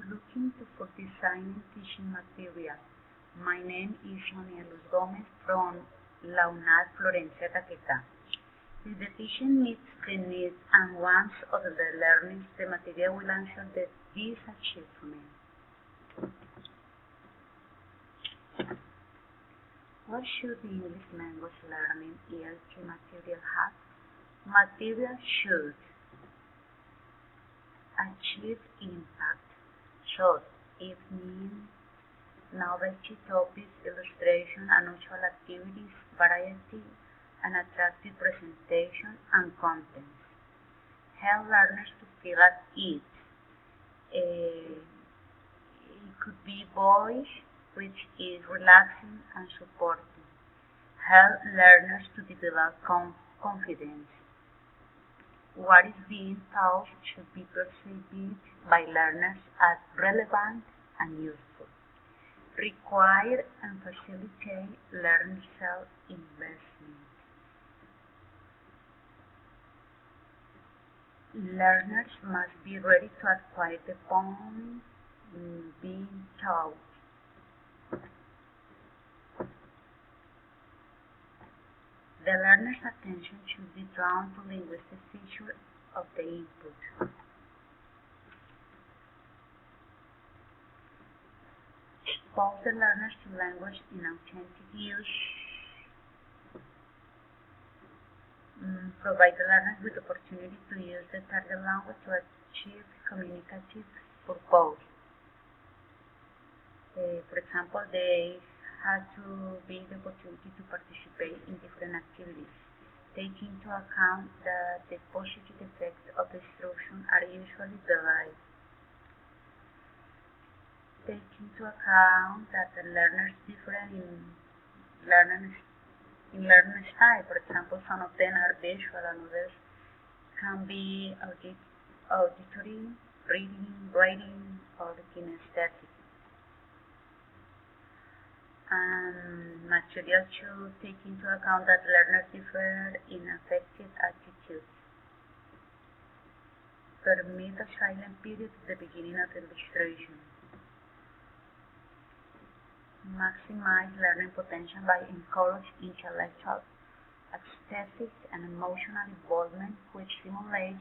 you looking for designing teaching material? My name is Sonia Luz Gomez from La UNAD Florencia Caquetá. If the teaching meets the needs and wants of the learners, the material will answer these achievements. What should the English language learning ELT material have? Material should achieve impact. So, it means novelty topics, illustration, unusual activities, variety, and attractive presentation and content. Help learners to feel at ease. It could be voice, which is relaxing and supporting. Help learners to develop confidence. What is being taught should be perceived by learners as relevant and useful. Require and facilitate learner self-investment. Learners must be ready to acquire the point being taught. The learner's attention should be drawn to linguistic features of the input. Expose the learners to language in authentic use. Provide the learners with the opportunity to use the target language to achieve communicative purpose. For example, they have to be the opportunity to participate in different activities. Take into account that the positive effects of the instruction are usually delayed. Take into account that the learners differ in learning style. For example, some of them are visual and others can be auditory, reading, writing, or kinesthetic. And material should take into account that learners differ in affective attitudes. Permit a silent period at the beginning of the illustration. Maximize learning potential by encouraging intellectual, aesthetic, and emotional involvement, which stimulates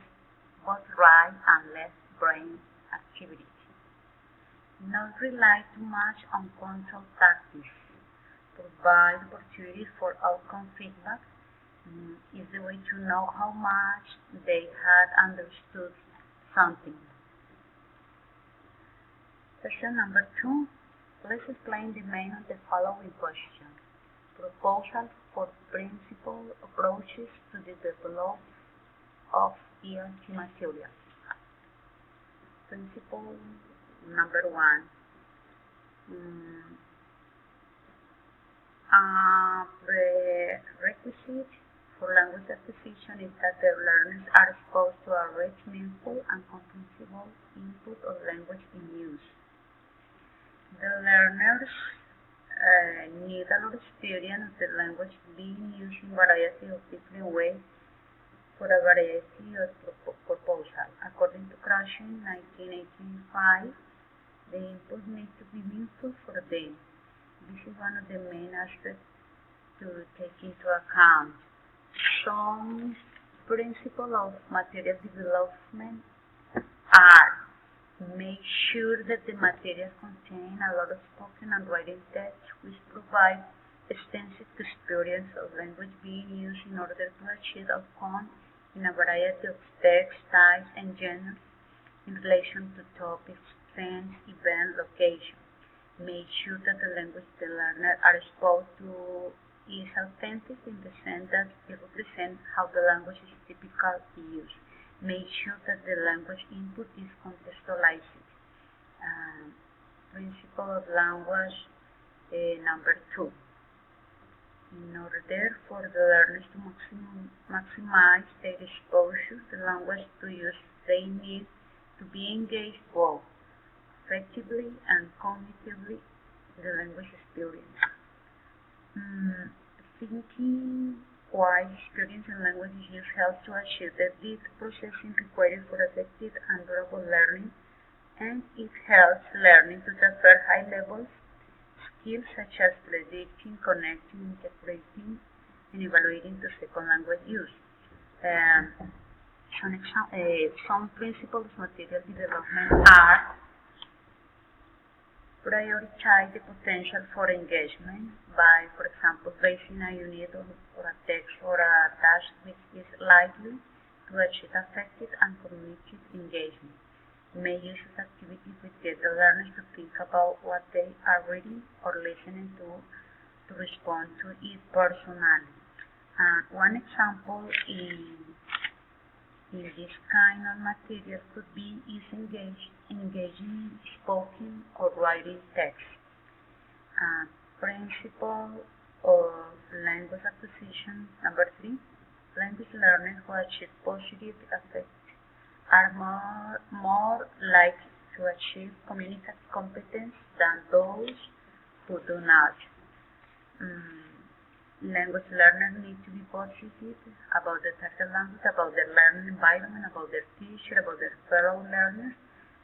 both right and left brain activity. Not rely too much on control practice. Provide opportunities for outcome feedback is the way to know how much they had understood something. Question number 2. Let's explain the main of the following questions. Proposal for principal approaches to the development of ELT materials. Principle number 1. Prerequisite for language acquisition is that the learners are exposed to a rich, meaningful, and comprehensible input of language in use. The learners need a lot of experience of the language being used in a variety of different ways for a variety of proposals. According to Krashen, 1985, the input needs to be meaningful for them. This is one of the main aspects to take into account. Some principles of material development are: make sure that the material contains a lot of spoken and written text, which provide extensive experience of language being used in order to achieve outcomes in a variety of text, styles, and genres in relation to topics, trends, events, locations. Make sure that the language the learner are exposed to is authentic in the sense that it represents how the language is typically used. Make sure that the language input is contextualized. Principle of language number 2. In order for the learners to maximize their exposure to language to use, they need to be engaged both effectively and cognitively in the language experience. Thinking wise experience in language use helps to achieve the deep processing required for effective and durable learning and it helps learning to transfer high-level skills such as predicting, connecting, interpreting, and evaluating to second language use. Some principles of material development are prioritize the potential for engagement by, for example, basing a unit or a text or a task which is likely to achieve effective and communicative engagement. May use this activity to get the learners to think about what they are reading or listening to respond to it personally. One example in this kind of material could be is engaging spoken or writing text. Principle of language acquisition number 3. Language learners who achieve positive effects are more likely to achieve communicative competence than those who do not. Language learners need to be positive about the target language, about their learning environment, about their teacher, about their fellow learners,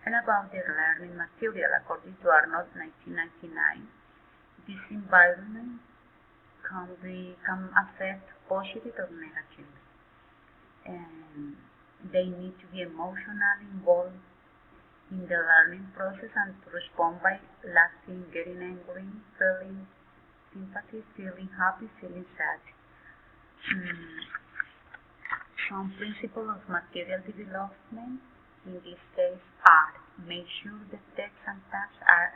and about their learning material. According to Arnold, 1999, this environment can affect positive or negatively. And they need to be emotionally involved in the learning process and to respond by laughing, getting angry, feeling sympathy, feeling happy, feeling sad. Some principles of material development in this case are: make sure the text and tasks are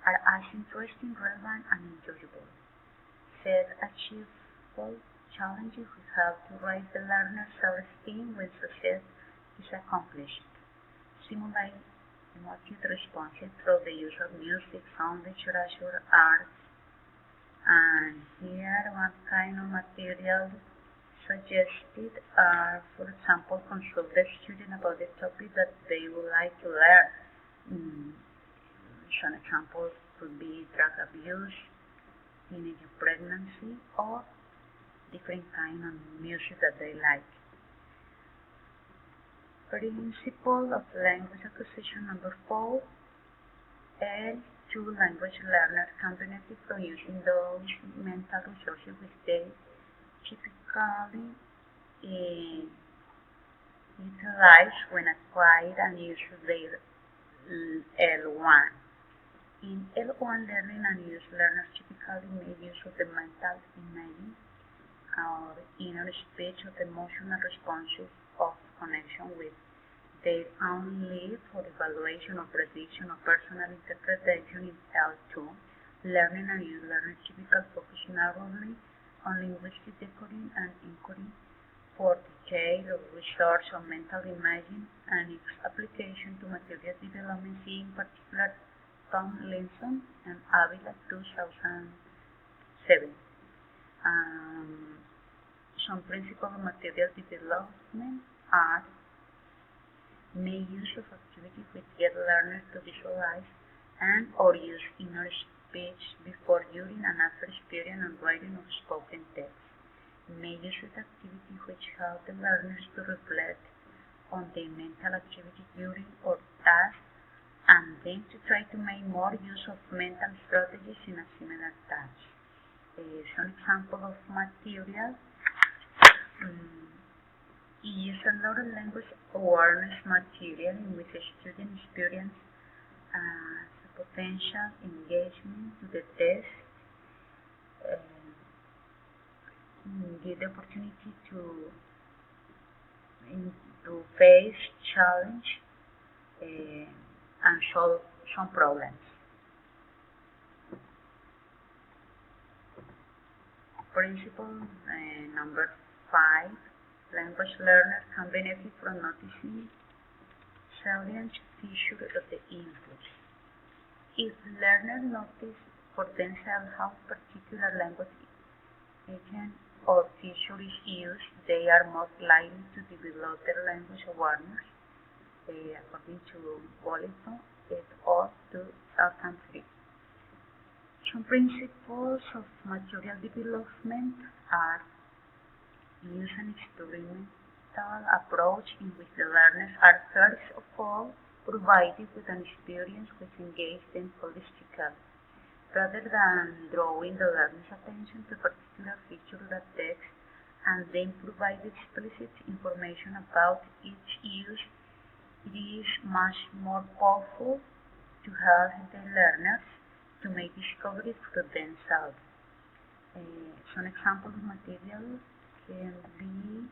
as interesting, relevant, and enjoyable. Set achievable challenges which help to raise the learner's self-esteem when success is accomplished. Simulate emotive responses through the use of music, sound, literature, arts. And here one kind of material suggested are, for example, consult the student about the topic that they would like to learn. Some examples could be drug abuse, teenage pregnancy, or different kind of music that they like. Principle of language acquisition number 4. L2 language learners can benefit from using those mental resources which they typically utilize when acquired and use their L1. In L1 learning and use, learners typically make use of the mental imaging or inner speech of emotional responses of connection with their own life for evaluation or prediction or personal interpretation in L2. Learning and use learners typically focus not only on linguistic decoding and encoding for detailed research on mental imaging and its application to material development, see in particular Tom Linson and Avila 2007. Some principles of material development are: make use of activities which get learners to visualize and or use inner speech before, during, and after experiencing and writing of spoken text. Make use of activities which help the learners to reflect on their mental activity during or task, and then to try to make more use of mental strategies in a similar task. Some example of material is a lot of language awareness material in which a student experience potential engagement to the test, give the opportunity to face challenge and solve some problems. Principle number 5. Language learners can benefit from noticing salient features of the input. If learners notice for themselves how particular language agent or feature is used, they are most likely to develop their language awareness, according to Bolito et al. 2003. Some principles of material development are: use an experimental approach in which the learners are first of all provided with an experience which engages them holistically. Rather than drawing the learner's attention to a particular feature of the text and then provide explicit information about its use, it is much more powerful to help the learners to make discoveries for themselves. Some examples of material can be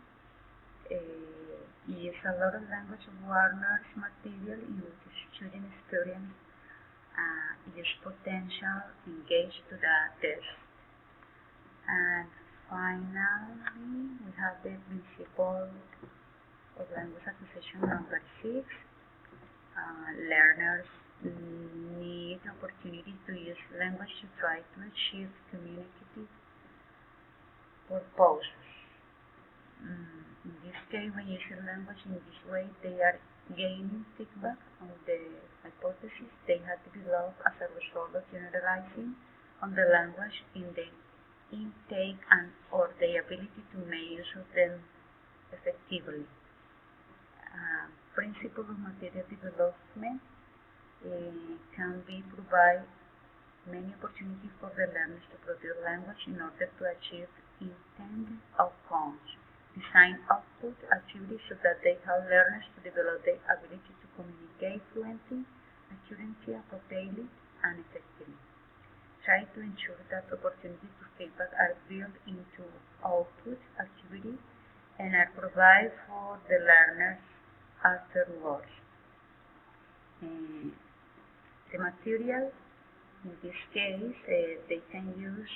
use a lot of language awareness material in which student experience use potential engaged to the test. And finally, we have the principle of language acquisition number 6. Learners need opportunity to use language to try to achieve communicative purposes. In this case, when using language in this way, they are gaining feedback on the hypothesis they have developed as a result of generalizing on the language in the intake and or the ability to make use of them effectively. Principle of material development can be provide many opportunities for the learners to produce language in order to achieve intended outcomes. Design output activities so that they help learners to develop the ability to communicate fluently, accurately, appropriately, and effectively. Try to ensure that opportunities to feedback are built into output activities and are provided for the learners afterwards. The material, in this case, they can use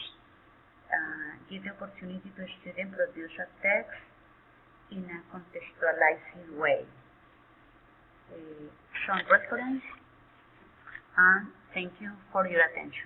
give the opportunity to students produce a text in a contextualizing way. Some reference, and thank you for your attention.